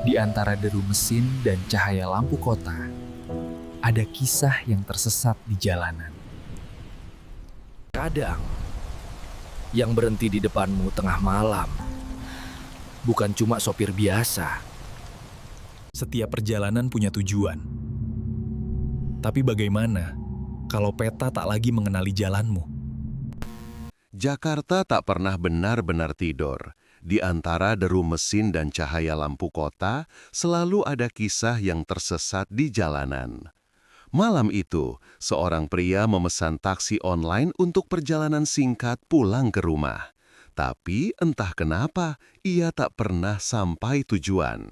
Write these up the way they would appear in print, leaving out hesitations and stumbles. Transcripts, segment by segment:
Di antara deru mesin dan cahaya lampu kota, ada kisah yang tersesat di jalanan. Kadang, yang berhenti di depanmu tengah malam bukan cuma sopir biasa. Setiap perjalanan punya tujuan. Tapi bagaimana kalau peta tak lagi mengenali jalanmu? Jakarta tak pernah benar-benar tidur. Di antara deru mesin dan cahaya lampu kota, selalu ada kisah yang tersesat di jalanan. Malam itu, seorang pria memesan taksi online untuk perjalanan singkat pulang ke rumah. Tapi entah kenapa, ia tak pernah sampai tujuan.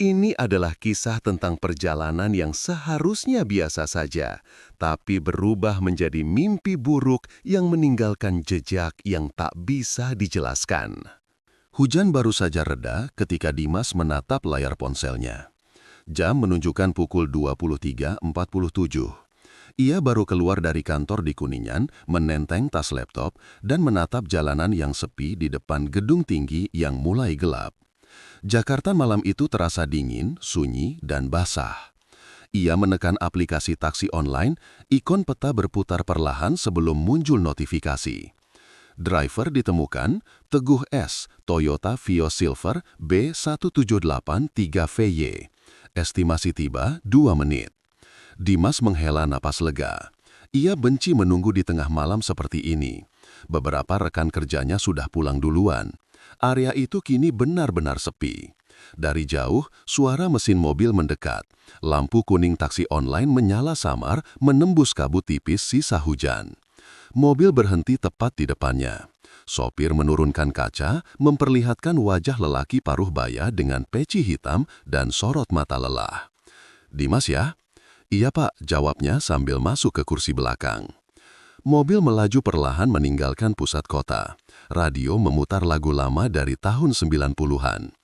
Ini adalah kisah tentang perjalanan yang seharusnya biasa saja, tapi berubah menjadi mimpi buruk yang meninggalkan jejak yang tak bisa dijelaskan. Hujan baru saja reda ketika Dimas menatap layar ponselnya. Jam menunjukkan pukul 23.47. Ia baru keluar dari kantor di Kuningan, menenteng tas laptop, dan menatap jalanan yang sepi di depan gedung tinggi yang mulai gelap. Jakarta malam itu terasa dingin, sunyi, dan basah. Ia menekan aplikasi taksi online, ikon peta berputar perlahan sebelum muncul notifikasi. Driver ditemukan, Teguh S, Toyota Vios Silver B1783VY. Estimasi tiba 2 menit. Dimas menghela napas lega. Ia benci menunggu di tengah malam seperti ini. Beberapa rekan kerjanya sudah pulang duluan. Area itu kini benar-benar sepi. Dari jauh, suara mesin mobil mendekat. Lampu kuning taksi online menyala samar, menembus kabut tipis sisa hujan. Mobil berhenti tepat di depannya. Sopir menurunkan kaca, memperlihatkan wajah lelaki paruh baya dengan peci hitam dan sorot mata lelah. "Dimas ya?" "Iya Pak," jawabnya sambil masuk ke kursi belakang. Mobil melaju perlahan meninggalkan pusat kota. Radio memutar lagu lama dari tahun 90-an.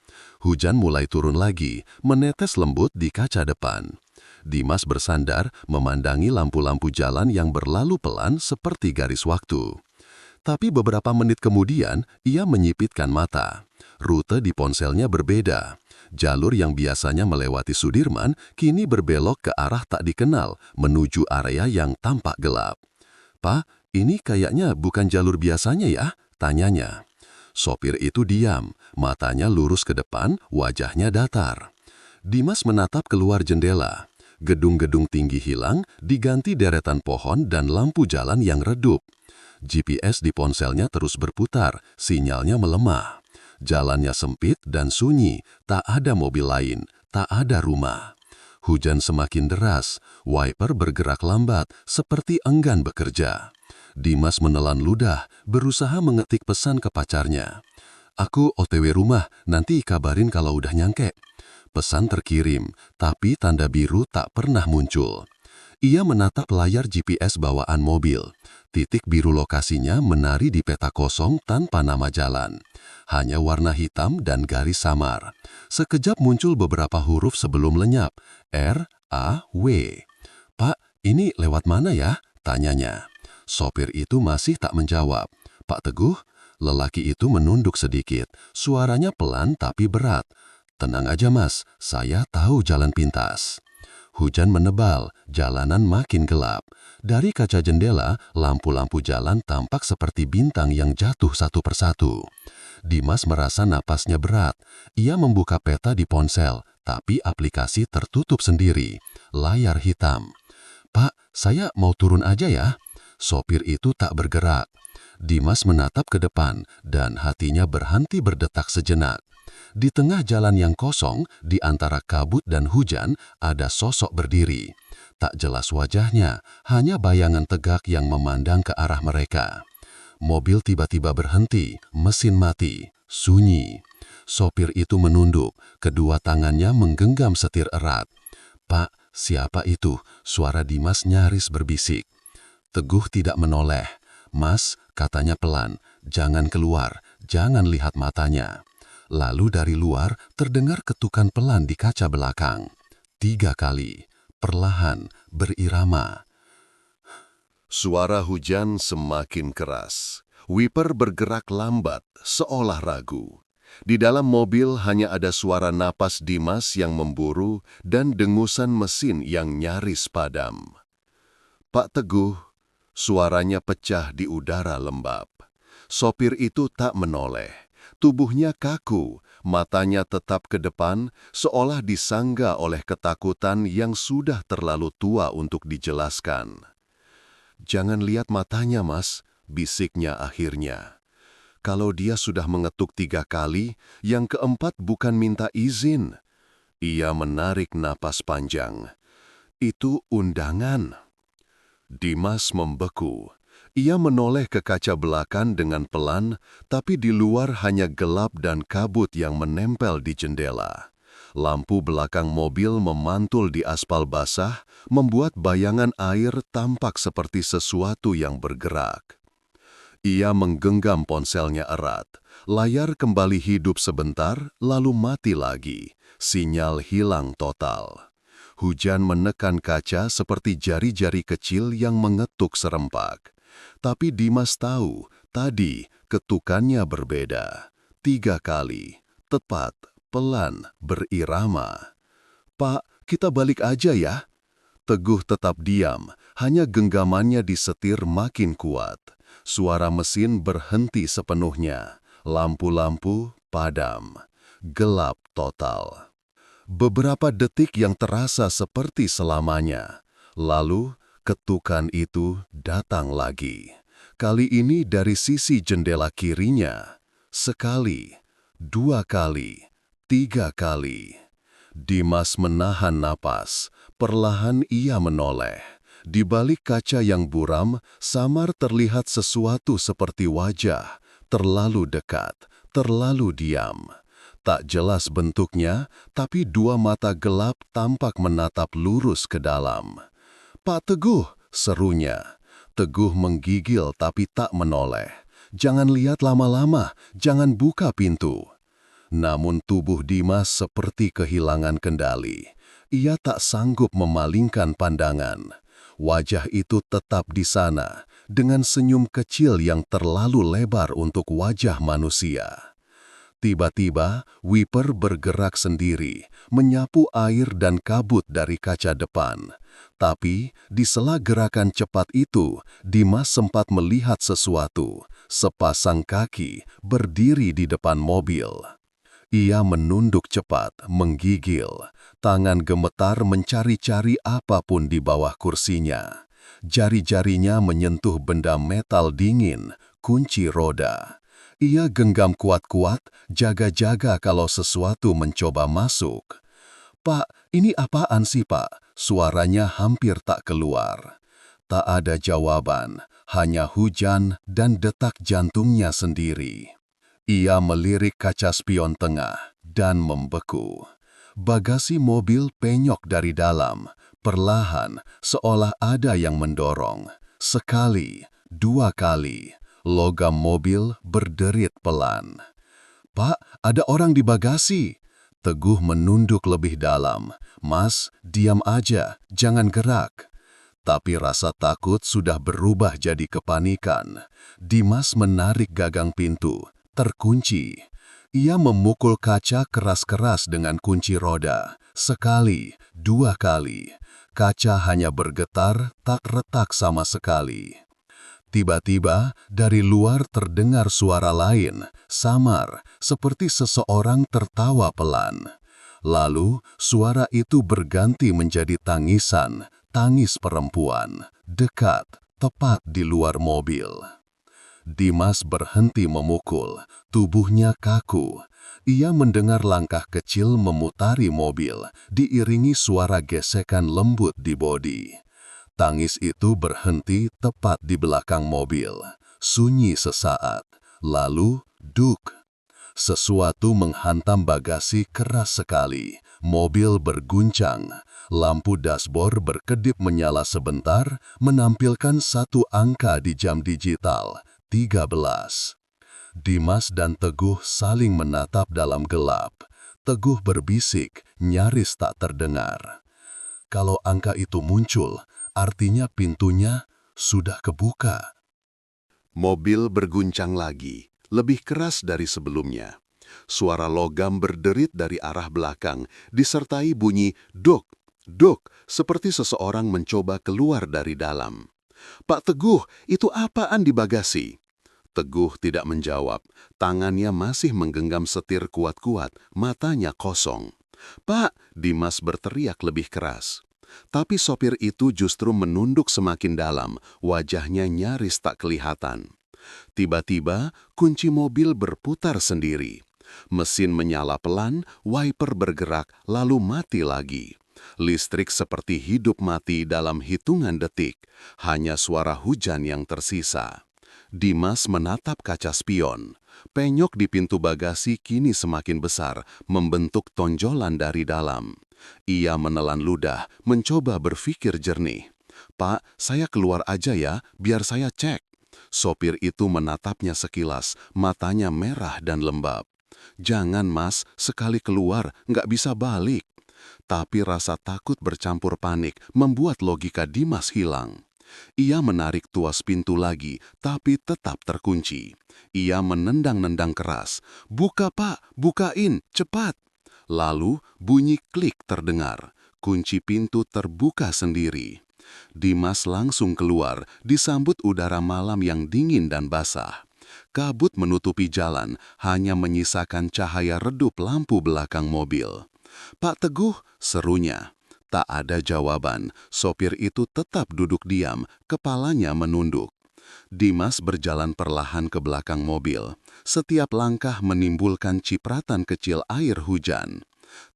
Hujan mulai turun lagi, menetes lembut di kaca depan. Dimas bersandar memandangi lampu-lampu jalan yang berlalu pelan seperti garis waktu. Tapi beberapa menit kemudian, ia menyipitkan mata. Rute di ponselnya berbeda. Jalur yang biasanya melewati Sudirman, kini berbelok ke arah tak dikenal, menuju area yang tampak gelap. "Pak, ini kayaknya bukan jalur biasanya ya?" tanyanya. Sopir itu diam, matanya lurus ke depan, wajahnya datar. Dimas menatap keluar jendela. Gedung-gedung tinggi hilang, diganti deretan pohon dan lampu jalan yang redup. GPS di ponselnya terus berputar, sinyalnya melemah. Jalannya sempit dan sunyi, tak ada mobil lain, tak ada rumah. Hujan semakin deras, wiper bergerak lambat, seperti enggan bekerja. Dimas menelan ludah, berusaha mengetik pesan ke pacarnya. "Aku OTW rumah, nanti kabarin kalau udah nyampe." Pesan terkirim, tapi tanda biru tak pernah muncul. Ia menatap layar GPS bawaan mobil. Titik biru lokasinya menari di peta kosong tanpa nama jalan. Hanya warna hitam dan garis samar. Sekejap muncul beberapa huruf sebelum lenyap. R-A-W. "Pak, ini lewat mana ya?" tanyanya. Sopir itu masih tak menjawab. "Pak Teguh?" Lelaki itu menunduk sedikit. Suaranya pelan tapi berat. "Tenang aja Mas, saya tahu jalan pintas." Hujan menebal, jalanan makin gelap. Dari kaca jendela, lampu-lampu jalan tampak seperti bintang yang jatuh satu persatu. Dimas merasa napasnya berat. Ia membuka peta di ponsel, tapi aplikasi tertutup sendiri. Layar hitam. "Pak, saya mau turun aja ya?" Sopir itu tak bergerak. Dimas menatap ke depan, dan hatinya berhenti berdetak sejenak. Di tengah jalan yang kosong, di antara kabut dan hujan, ada sosok berdiri. Tak jelas wajahnya, hanya bayangan tegak yang memandang ke arah mereka. Mobil tiba-tiba berhenti, mesin mati, sunyi. Sopir itu menunduk, kedua tangannya menggenggam setir erat. "Pak, siapa itu?" Suara Dimas nyaris berbisik. Teguh tidak menoleh. "Mas," katanya pelan, "jangan keluar, jangan lihat matanya." Lalu dari luar terdengar ketukan pelan di kaca belakang. 3 kali, perlahan, berirama. Suara hujan semakin keras. Wiper bergerak lambat, seolah ragu. Di dalam mobil hanya ada suara napas Dimas yang memburu dan dengusan mesin yang nyaris padam. Pak Teguh, suaranya pecah di udara lembab. Sopir itu tak menoleh. Tubuhnya kaku, matanya tetap ke depan, seolah disangga oleh ketakutan yang sudah terlalu tua untuk dijelaskan. "Jangan lihat matanya, Mas," bisiknya akhirnya. "Kalau dia sudah mengetuk 3 kali, yang keempat bukan minta izin." Ia menarik napas panjang. "Itu undangan." Dimas membeku. Ia menoleh ke kaca belakang dengan pelan, tapi di luar hanya gelap dan kabut yang menempel di jendela. Lampu belakang mobil memantul di aspal basah, membuat bayangan air tampak seperti sesuatu yang bergerak. Ia menggenggam ponselnya erat. Layar kembali hidup sebentar, lalu mati lagi. Sinyal hilang total. Hujan menekan kaca seperti jari-jari kecil yang mengetuk serempak. Tapi Dimas tahu, tadi ketukannya berbeda. 3 kali, tepat, pelan, berirama. "Pak, kita balik aja ya." Teguh tetap diam, hanya genggamannya disetir makin kuat. Suara mesin berhenti sepenuhnya. Lampu-lampu padam. Gelap total. Beberapa detik yang terasa seperti selamanya. Lalu, ketukan itu datang lagi. Kali ini dari sisi jendela kirinya. Sekali, 2 kali, 3 kali. Dimas menahan napas. Perlahan ia menoleh. Di balik kaca yang buram, samar terlihat sesuatu seperti wajah. Terlalu dekat, terlalu diam. Tak jelas bentuknya, tapi 2 mata gelap tampak menatap lurus ke dalam. "Pak Teguh," serunya. Teguh menggigil tapi tak menoleh. "Jangan lihat lama-lama, jangan buka pintu." Namun tubuh Dimas seperti kehilangan kendali. Ia tak sanggup memalingkan pandangan. Wajah itu tetap di sana, dengan senyum kecil yang terlalu lebar untuk wajah manusia. Tiba-tiba, wiper bergerak sendiri, menyapu air dan kabut dari kaca depan. Tapi, di sela gerakan cepat itu, Dimas sempat melihat sesuatu, sepasang kaki berdiri di depan mobil. Ia menunduk cepat, menggigil. Tangan gemetar mencari-cari apapun di bawah kursinya. Jari-jarinya menyentuh benda metal dingin, kunci roda. Ia genggam kuat-kuat, jaga-jaga kalau sesuatu mencoba masuk. "Pak, ini apaan sih, Pak?" Suaranya hampir tak keluar. Tak ada jawaban, hanya hujan dan detak jantungnya sendiri. Ia melirik kaca spion tengah dan membeku. Bagasi mobil penyok dari dalam, perlahan, seolah ada yang mendorong. Sekali, 2 kali. Logam mobil berderit pelan. "Pak, ada orang di bagasi." Teguh menunduk lebih dalam. "Mas, diam aja, jangan gerak." Tapi rasa takut sudah berubah jadi kepanikan. Dimas menarik gagang pintu, terkunci. Ia memukul kaca keras-keras dengan kunci roda. Sekali, 2 kali. Kaca hanya bergetar, tak retak sama sekali. Tiba-tiba, dari luar terdengar suara lain, samar, seperti seseorang tertawa pelan. Lalu, suara itu berganti menjadi tangisan, tangis perempuan, dekat, tepat di luar mobil. Dimas berhenti memukul, tubuhnya kaku. Ia mendengar langkah kecil memutari mobil, diiringi suara gesekan lembut di bodi. Tangis itu berhenti tepat di belakang mobil. Sunyi sesaat, lalu duk. Sesuatu menghantam bagasi keras sekali. Mobil berguncang. Lampu dashboard berkedip menyala sebentar, menampilkan 1 angka di jam digital, 13. Dimas dan Teguh saling menatap dalam gelap. Teguh berbisik, nyaris tak terdengar. Kalau angka itu muncul, artinya pintunya sudah kebuka. Mobil berguncang lagi, lebih keras dari sebelumnya. Suara logam berderit dari arah belakang, disertai bunyi dok, dok, seperti seseorang mencoba keluar dari dalam. "Pak Teguh, itu apaan di bagasi?" Teguh tidak menjawab. Tangannya masih menggenggam setir kuat-kuat, matanya kosong. "Pak!" Dimas berteriak lebih keras. Tapi sopir itu justru menunduk semakin dalam, wajahnya nyaris tak kelihatan. Tiba-tiba, kunci mobil berputar sendiri. Mesin menyala pelan, wiper bergerak, lalu mati lagi. Listrik seperti hidup mati dalam hitungan detik, hanya suara hujan yang tersisa. Dimas menatap kaca spion. Penyok di pintu bagasi kini semakin besar, membentuk tonjolan dari dalam. Ia menelan ludah, mencoba berpikir jernih. "Pak, saya keluar aja ya, biar saya cek." Sopir itu menatapnya sekilas, matanya merah dan lembab. "Jangan mas, sekali keluar, nggak bisa balik." Tapi rasa takut bercampur panik membuat logika Dimas hilang. Ia menarik tuas pintu lagi, tapi tetap terkunci. Ia menendang-nendang keras. "Buka pak, bukain, cepat!" Lalu bunyi klik terdengar. Kunci pintu terbuka sendiri. Dimas langsung keluar, disambut udara malam yang dingin dan basah. Kabut menutupi jalan, hanya menyisakan cahaya redup lampu belakang mobil. "Pak Teguh," serunya. Tak ada jawaban, sopir itu tetap duduk diam, kepalanya menunduk. Dimas berjalan perlahan ke belakang mobil. Setiap langkah menimbulkan cipratan kecil air hujan.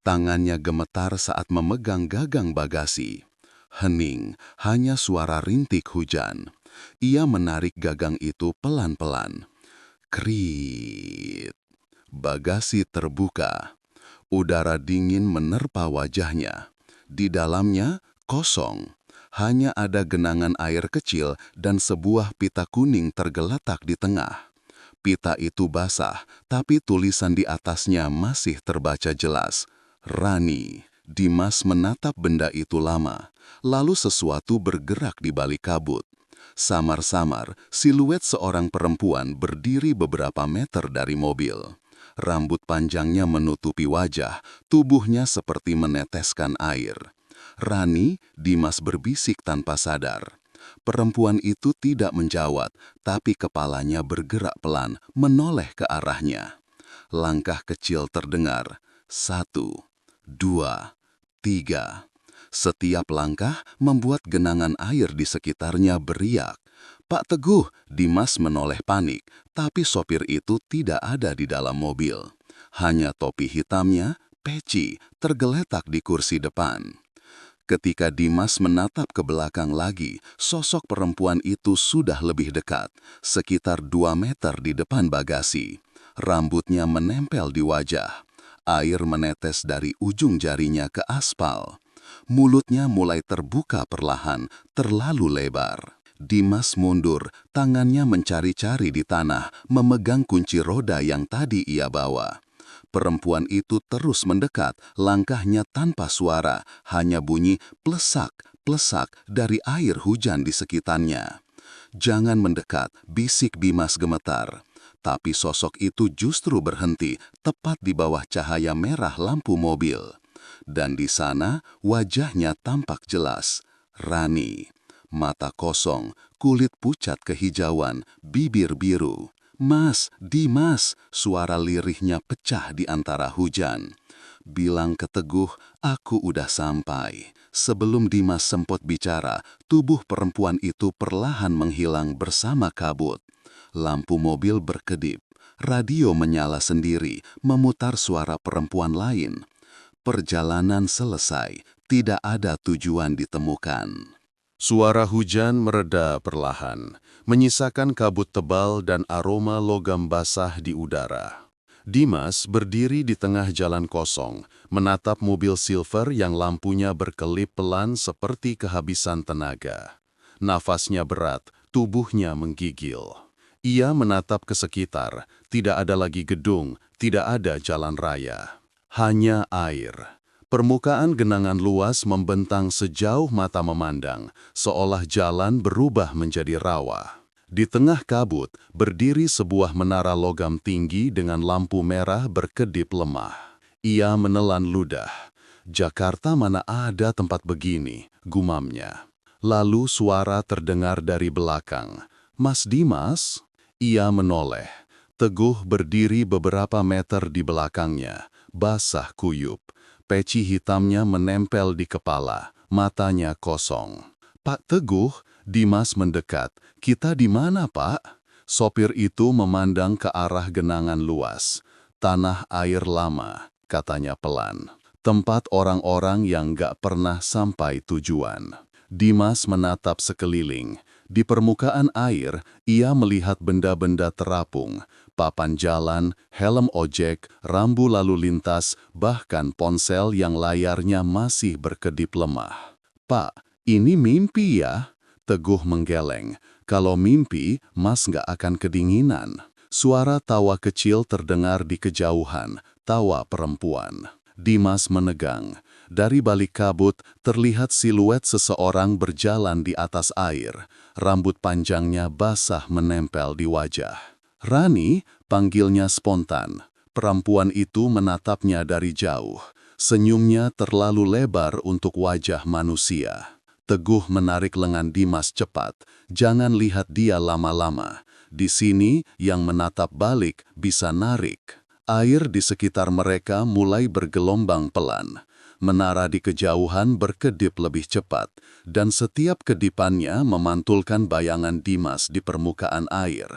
Tangannya gemetar saat memegang gagang bagasi. Hening, hanya suara rintik hujan. Ia menarik gagang itu pelan-pelan. Kriit. Bagasi terbuka. Udara dingin menerpa wajahnya. Di dalamnya kosong. Hanya ada genangan air kecil dan sebuah pita kuning tergeletak di tengah. Pita itu basah, tapi tulisan di atasnya masih terbaca jelas. "Rani." Dimas menatap benda itu lama. Lalu sesuatu bergerak di balik kabut. Samar-samar, siluet seorang perempuan berdiri beberapa meter dari mobil. Rambut panjangnya menutupi wajah, tubuhnya seperti meneteskan air. "Rani," Dimas berbisik tanpa sadar. Perempuan itu tidak menjawab, tapi kepalanya bergerak pelan, menoleh ke arahnya. Langkah kecil terdengar. 1, 2, 3. Setiap langkah membuat genangan air di sekitarnya beriak. "Pak Teguh!" Dimas menoleh panik, tapi sopir itu tidak ada di dalam mobil. Hanya topi hitamnya, peci, tergeletak di kursi depan. Ketika Dimas menatap ke belakang lagi, sosok perempuan itu sudah lebih dekat, sekitar 2 meter di depan bagasi. Rambutnya menempel di wajah. Air menetes dari ujung jarinya ke aspal. Mulutnya mulai terbuka perlahan, terlalu lebar. Dimas mundur, tangannya mencari-cari di tanah, memegang kunci roda yang tadi ia bawa. Perempuan itu terus mendekat, langkahnya tanpa suara, hanya bunyi plesak-plesak dari air hujan di sekitarnya. "Jangan mendekat," bisik Dimas gemetar. Tapi sosok itu justru berhenti, tepat di bawah cahaya merah lampu mobil. Dan di sana, wajahnya tampak jelas. Rani. Mata kosong, kulit pucat kehijauan, bibir biru. "Mas, Dimas!" Suara lirihnya pecah di antara hujan. "Bilang ke Teguh, aku udah sampai." Sebelum Dimas sempat bicara, tubuh perempuan itu perlahan menghilang bersama kabut. Lampu mobil berkedip. Radio menyala sendiri, memutar suara perempuan lain. Perjalanan selesai, tidak ada tujuan ditemukan. Suara hujan mereda perlahan, menyisakan kabut tebal dan aroma logam basah di udara. Dimas berdiri di tengah jalan kosong, menatap mobil silver yang lampunya berkelip pelan seperti kehabisan tenaga. Nafasnya berat, tubuhnya menggigil. Ia menatap ke sekitar, tidak ada lagi gedung, tidak ada jalan raya. Hanya air. Permukaan genangan luas membentang sejauh mata memandang, seolah jalan berubah menjadi rawa. Di tengah kabut, berdiri sebuah menara logam tinggi dengan lampu merah berkedip lemah. Ia menelan ludah. Jakarta mana ada tempat begini, gumamnya. Lalu suara terdengar dari belakang. Mas Dimas? Ia menoleh. Teguh berdiri beberapa meter di belakangnya, basah kuyup. Peci hitamnya menempel di kepala, matanya kosong. Pak Teguh, Dimas mendekat. Kita di mana, Pak? Sopir itu memandang ke arah genangan luas. Tanah air lama, katanya pelan. Tempat orang-orang yang gak pernah sampai tujuan. Dimas menatap sekeliling. Di permukaan air, ia melihat benda-benda terapung. Papan jalan, helm ojek, rambu lalu lintas, bahkan ponsel yang layarnya masih berkedip lemah. Pak, ini mimpi ya? Teguh menggeleng. Kalau mimpi, Mas nggak akan kedinginan. Suara tawa kecil terdengar di kejauhan, tawa perempuan. Dimas menegang. Dari balik kabut, terlihat siluet seseorang berjalan di atas air. Rambut panjangnya basah menempel di wajah. Rani, panggilnya spontan. Perempuan itu menatapnya dari jauh. Senyumnya terlalu lebar untuk wajah manusia. Teguh menarik lengan Dimas cepat. Jangan lihat dia lama-lama. Di sini, yang menatap balik bisa narik. Air di sekitar mereka mulai bergelombang pelan. Menara di kejauhan berkedip lebih cepat, dan setiap kedipannya memantulkan bayangan Dimas di permukaan air.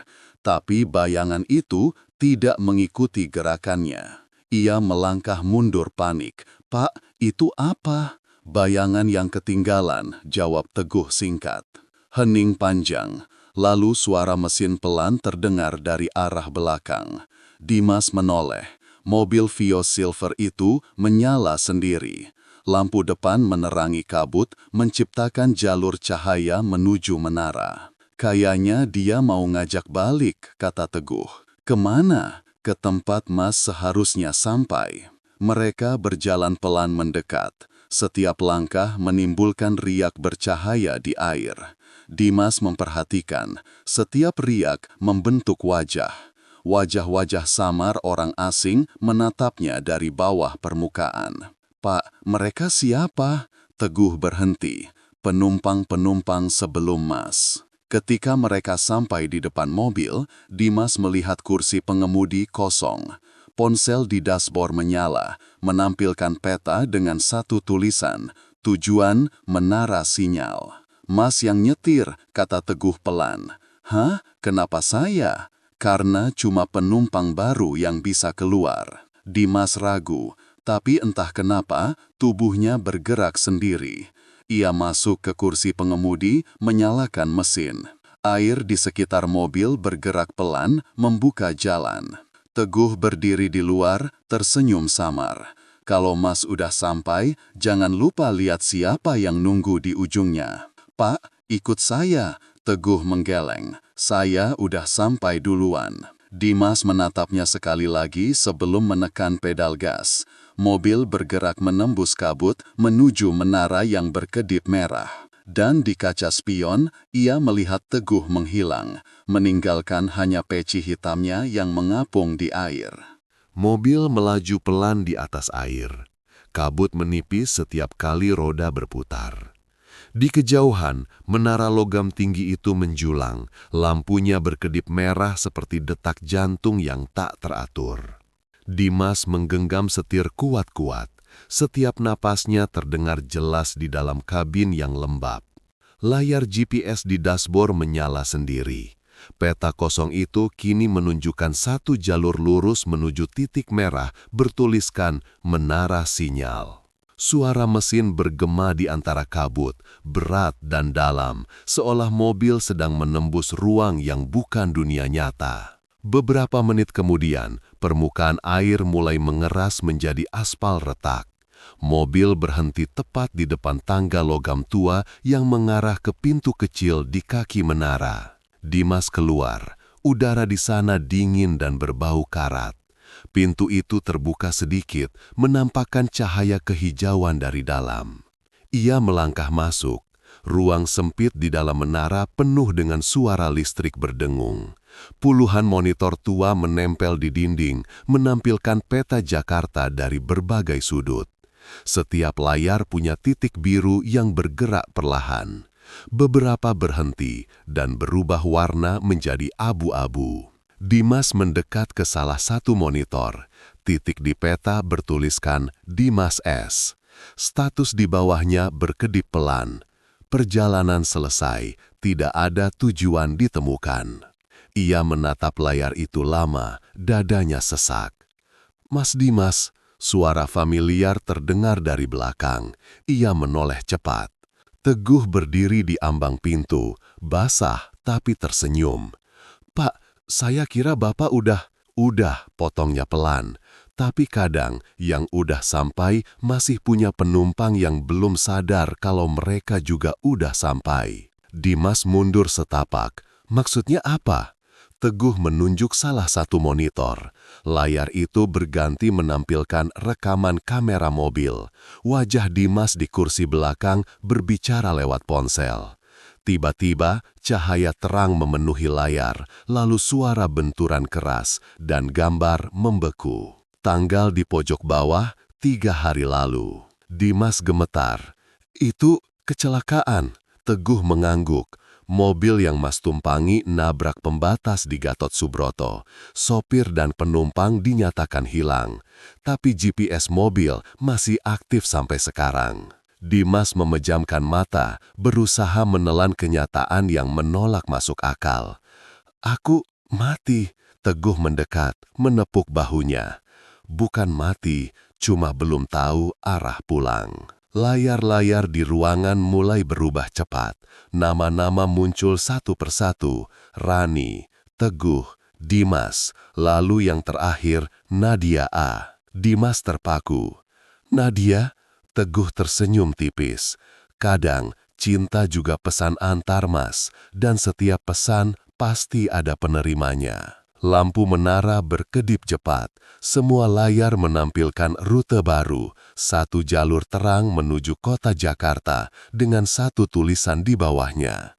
Tapi bayangan itu tidak mengikuti gerakannya. Ia melangkah mundur panik. Pak, itu apa? Bayangan yang ketinggalan, jawab Teguh singkat. Hening panjang, lalu suara mesin pelan terdengar dari arah belakang. Dimas menoleh. Mobil Vio Silver itu menyala sendiri. Lampu depan menerangi kabut, menciptakan jalur cahaya menuju menara. Kayaknya dia mau ngajak balik, kata Teguh. Kemana? Ke tempat Mas seharusnya sampai. Mereka berjalan pelan mendekat. Setiap langkah menimbulkan riak bercahaya di air. Dimas memperhatikan, setiap riak membentuk wajah. Wajah-wajah samar orang asing menatapnya dari bawah permukaan. Pak, mereka siapa? Teguh berhenti. Penumpang-penumpang sebelum Mas. Ketika mereka sampai di depan mobil, Dimas melihat kursi pengemudi kosong. Ponsel di dashboard menyala, menampilkan peta dengan satu tulisan, tujuan menara sinyal. Mas yang nyetir, kata Teguh pelan. Hah? Kenapa saya? Karena cuma penumpang baru yang bisa keluar. Dimas ragu, tapi entah kenapa tubuhnya bergerak sendiri. Ia masuk ke kursi pengemudi, menyalakan mesin. Air di sekitar mobil bergerak pelan, membuka jalan. Teguh berdiri di luar, tersenyum samar. Kalau Mas udah sampai, jangan lupa lihat siapa yang nunggu di ujungnya. Pak, ikut saya. Teguh menggeleng. Saya udah sampai duluan. Dimas menatapnya sekali lagi sebelum menekan pedal gas. Mobil bergerak menembus kabut menuju menara yang berkedip merah. Dan di kaca spion, ia melihat Teguh menghilang, meninggalkan hanya peci hitamnya yang mengapung di air. Mobil melaju pelan di atas air. Kabut menipis setiap kali roda berputar. Di kejauhan, menara logam tinggi itu menjulang, lampunya berkedip merah seperti detak jantung yang tak teratur. Dimas menggenggam setir kuat-kuat, setiap napasnya terdengar jelas di dalam kabin yang lembab. Layar GPS di dashboard menyala sendiri. Peta kosong itu kini menunjukkan satu jalur lurus menuju titik merah bertuliskan menara sinyal. Suara mesin bergema di antara kabut, berat dan dalam, seolah mobil sedang menembus ruang yang bukan dunia nyata. Beberapa menit kemudian, permukaan air mulai mengeras menjadi aspal retak. Mobil berhenti tepat di depan tangga logam tua yang mengarah ke pintu kecil di kaki menara. Dimas keluar, udara di sana dingin dan berbau karat. Pintu itu terbuka sedikit, menampakkan cahaya kehijauan dari dalam. Ia melangkah masuk. Ruang sempit di dalam menara penuh dengan suara listrik berdengung. Puluhan monitor tua menempel di dinding, menampilkan peta Jakarta dari berbagai sudut. Setiap layar punya titik biru yang bergerak perlahan. Beberapa berhenti dan berubah warna menjadi abu-abu. Dimas mendekat ke salah satu monitor. Titik di peta bertuliskan Dimas S. Status di bawahnya berkedip pelan. Perjalanan selesai, tidak ada tujuan ditemukan. Ia menatap layar itu lama, dadanya sesak. "Mas Dimas," suara familiar terdengar dari belakang. Ia menoleh cepat. Teguh berdiri di ambang pintu, basah tapi tersenyum. "Pak, saya kira Bapak udah," potongnya pelan. Tapi kadang yang udah sampai masih punya penumpang yang belum sadar kalau mereka juga udah sampai. Dimas mundur setapak. "Maksudnya apa?" Teguh menunjuk salah satu monitor. Layar itu berganti menampilkan rekaman kamera mobil. Wajah Dimas di kursi belakang berbicara lewat ponsel. Tiba-tiba, cahaya terang memenuhi layar, lalu suara benturan keras dan gambar membeku. Tanggal di pojok bawah, 3 hari lalu. Dimas gemetar. "Itu kecelakaan." Teguh mengangguk. Mobil yang Mas tumpangi nabrak pembatas di Gatot Subroto. Sopir dan penumpang dinyatakan hilang. Tapi GPS mobil masih aktif sampai sekarang. Dimas memejamkan mata, berusaha menelan kenyataan yang menolak masuk akal. "Aku mati." Teguh mendekat, menepuk bahunya. "Bukan mati, cuma belum tahu arah pulang." Layar-layar di ruangan mulai berubah cepat. Nama-nama muncul satu persatu. Rani, Teguh, Dimas, lalu yang terakhir Nadia A. Dimas terpaku. "Nadia?" Teguh tersenyum tipis. "Kadang cinta juga pesan antar, Mas, dan setiap pesan pasti ada penerimanya." Lampu menara berkedip cepat. Semua layar menampilkan rute baru. Satu jalur terang menuju kota Jakarta dengan satu tulisan di bawahnya.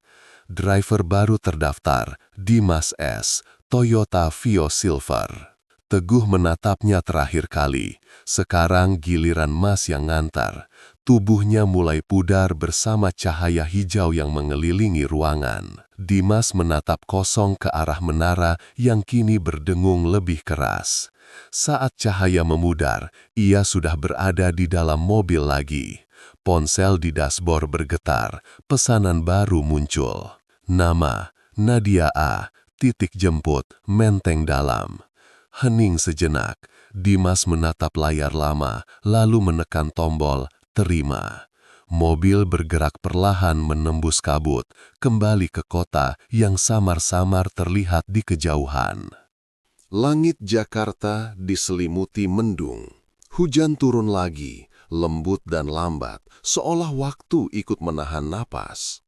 Driver baru terdaftar, Dimas S. Toyota Vios Silver. Teguh menatapnya terakhir kali. Sekarang giliran Mas yang ngantar. Tubuhnya mulai pudar bersama cahaya hijau yang mengelilingi ruangan. Dimas menatap kosong ke arah menara yang kini berdengung lebih keras. Saat cahaya memudar, ia sudah berada di dalam mobil lagi. Ponsel di dashboard bergetar, pesanan baru muncul. Nama, Nadia A. Titik jemput, Menteng Dalam. Hening sejenak, Dimas menatap layar lama, lalu menekan tombol terima. Mobil bergerak perlahan menembus kabut, kembali ke kota yang samar-samar terlihat di kejauhan. Langit Jakarta diselimuti mendung. Hujan turun lagi, lembut dan lambat, seolah waktu ikut menahan napas.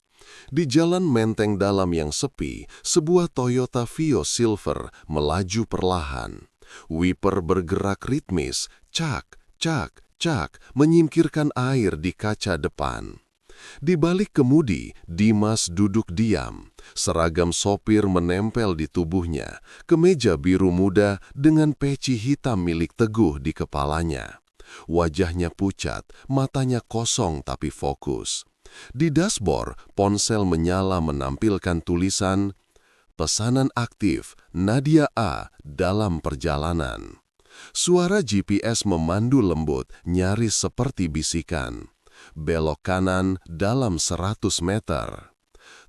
Di jalan Menteng Dalam yang sepi, sebuah Toyota Vios Silver melaju perlahan. Wiper bergerak ritmis, cak, cak, cak, menyingkirkan air di kaca depan. Di balik kemudi, Dimas duduk diam. Seragam sopir menempel di tubuhnya, kemeja biru muda dengan peci hitam milik Teguh di kepalanya. Wajahnya pucat, matanya kosong tapi fokus. Di dashboard, ponsel menyala menampilkan tulisan, "Pesanan aktif, Nadia A. dalam perjalanan." Suara GPS memandu lembut, nyaris seperti bisikan. "Belok kanan dalam 100 meter."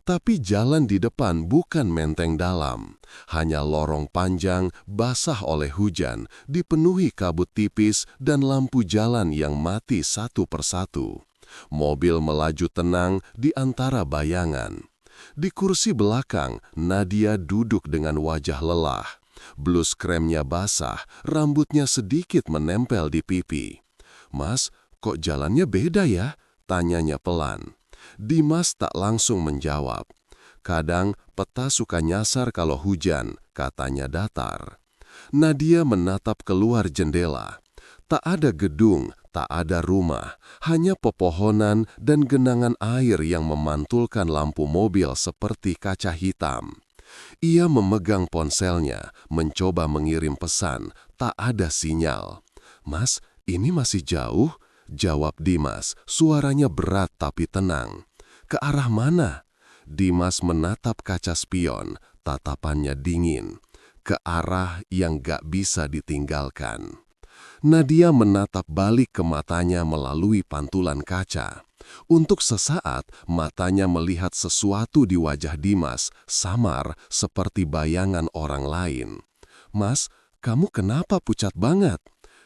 Tapi jalan di depan bukan Menteng Dalam. Hanya lorong panjang, basah oleh hujan, dipenuhi kabut tipis dan lampu jalan yang mati satu persatu. Mobil melaju tenang di antara bayangan. Di kursi belakang, Nadia duduk dengan wajah lelah. Blus kremnya basah, rambutnya sedikit menempel di pipi. "Mas, kok jalannya beda ya?" tanyanya pelan. Dimas tak langsung menjawab. "Kadang peta suka nyasar kalau hujan," katanya datar. Nadia menatap keluar jendela. Tak ada gedung, tak ada rumah, hanya pepohonan dan genangan air yang memantulkan lampu mobil seperti kaca hitam. Ia memegang ponselnya, mencoba mengirim pesan, tak ada sinyal. "Mas, ini masih jauh?" jawab Dimas, suaranya berat tapi tenang. "Ke arah mana?" Dimas menatap kaca spion, tatapannya dingin. Ke arah yang gak bisa ditinggalkan. Nadia menatap balik ke matanya melalui pantulan kaca. Untuk sesaat, matanya melihat sesuatu di wajah Dimas, samar seperti bayangan orang lain. "Mas, kamu kenapa pucat banget?"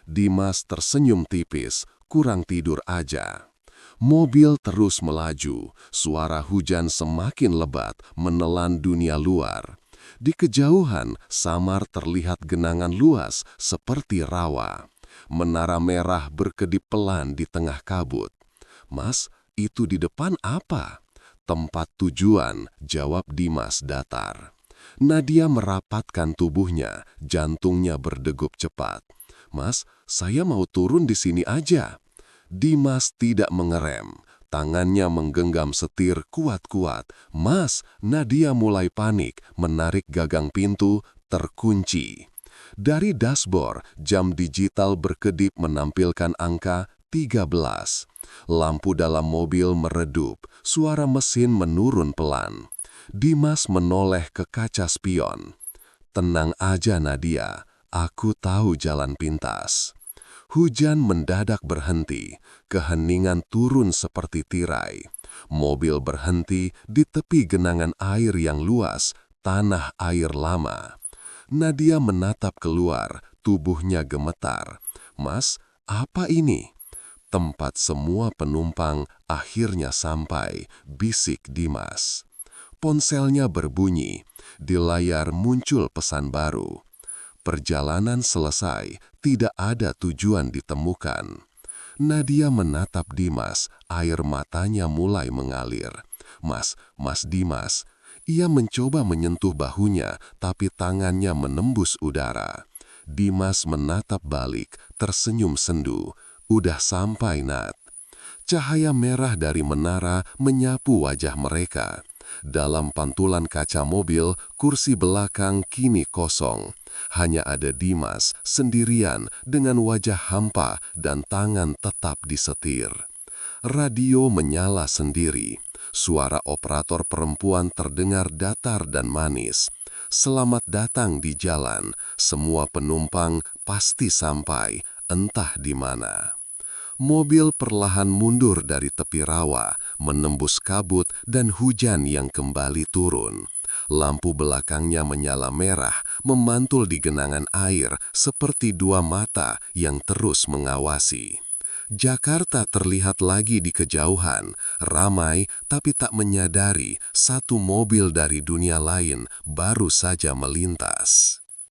Dimas tersenyum tipis, kurang tidur aja. Mobil terus melaju, suara hujan semakin lebat menelan dunia luar. Di kejauhan, samar terlihat genangan luas seperti rawa. Menara merah berkedip pelan di tengah kabut. "Mas, itu di depan apa?" "Tempat tujuan," jawab Dimas datar. Nadia merapatkan tubuhnya, jantungnya berdegup cepat. "Mas, saya mau turun di sini aja." Dimas tidak mengerem. Tangannya menggenggam setir kuat-kuat. "Mas!" Nadia mulai panik, menarik gagang pintu, terkunci. Dari dashboard, jam digital berkedip menampilkan angka 13. Lampu dalam mobil meredup, suara mesin menurun pelan. Dimas menoleh ke kaca spion. "Tenang aja Nadia, aku tahu jalan pintas." Hujan mendadak berhenti, keheningan turun seperti tirai. Mobil berhenti di tepi genangan air yang luas, tanah air lama. Nadia menatap keluar, tubuhnya gemetar. "Mas, apa ini?" "Tempat semua penumpang akhirnya sampai," bisik Dimas. Ponselnya berbunyi, di layar muncul pesan baru. Perjalanan selesai, tidak ada tujuan ditemukan. Nadia menatap Dimas, air matanya mulai mengalir. Mas Dimas." Ia mencoba menyentuh bahunya, tapi tangannya menembus udara. Dimas menatap balik, tersenyum sendu. "Udah sampai, Nat." Cahaya merah dari menara menyapu wajah mereka. Dalam pantulan kaca mobil, kursi belakang kini kosong. Hanya ada Dimas sendirian dengan wajah hampa dan tangan tetap di setir. Radio menyala sendiri. Suara operator perempuan terdengar datar dan manis. "Selamat datang di jalan. Semua penumpang pasti sampai, entah di mana." Mobil perlahan mundur dari tepi rawa, menembus kabut dan hujan yang kembali turun. Lampu belakangnya menyala merah, memantul di genangan air seperti dua mata yang terus mengawasi. Jakarta terlihat lagi di kejauhan, ramai tapi tak menyadari satu mobil dari dunia lain baru saja melintas.